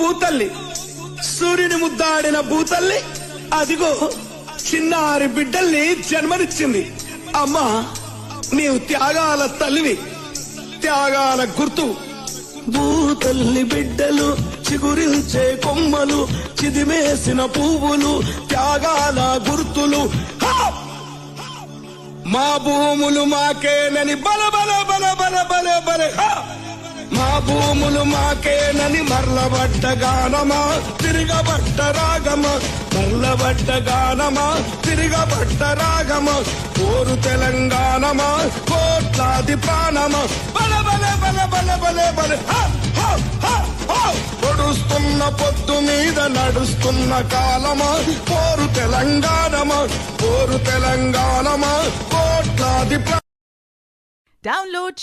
భూతల్లి, సూర్యుని ముద్దాడిన భూతల్లి అదిగో చిన్నారి బిడ్డల్ని జన్మనిచ్చింది. అమ్మా, నీవు త్యాగాల తల్లివి, త్యాగాల గుర్తు. భూతల్లి బిడ్డలు చిగురించే కొమ్మలు, చిదిమేసిన పువ్వులు, త్యాగాల గుర్తులు. మా భూములు మాకేనని బల బల బల బల బల బల, మా భూములు మాకేనని మర్లబడ్డ గానమా, తిరగబడ్డ రాగమా, మర్లబడ్డ గానమా, తిరగబడ్డ రాగమా. కోరు తెలంగాణమా, కోట్లాది ప్రాణమా, బల బల బల బల బల బల. పొడుస్తున్న పొద్దు మీద నడుస్తున్న కాలమా, కోరు తెలంగాణమా, కోరు తెలంగాణమా, కోట్లాది. Download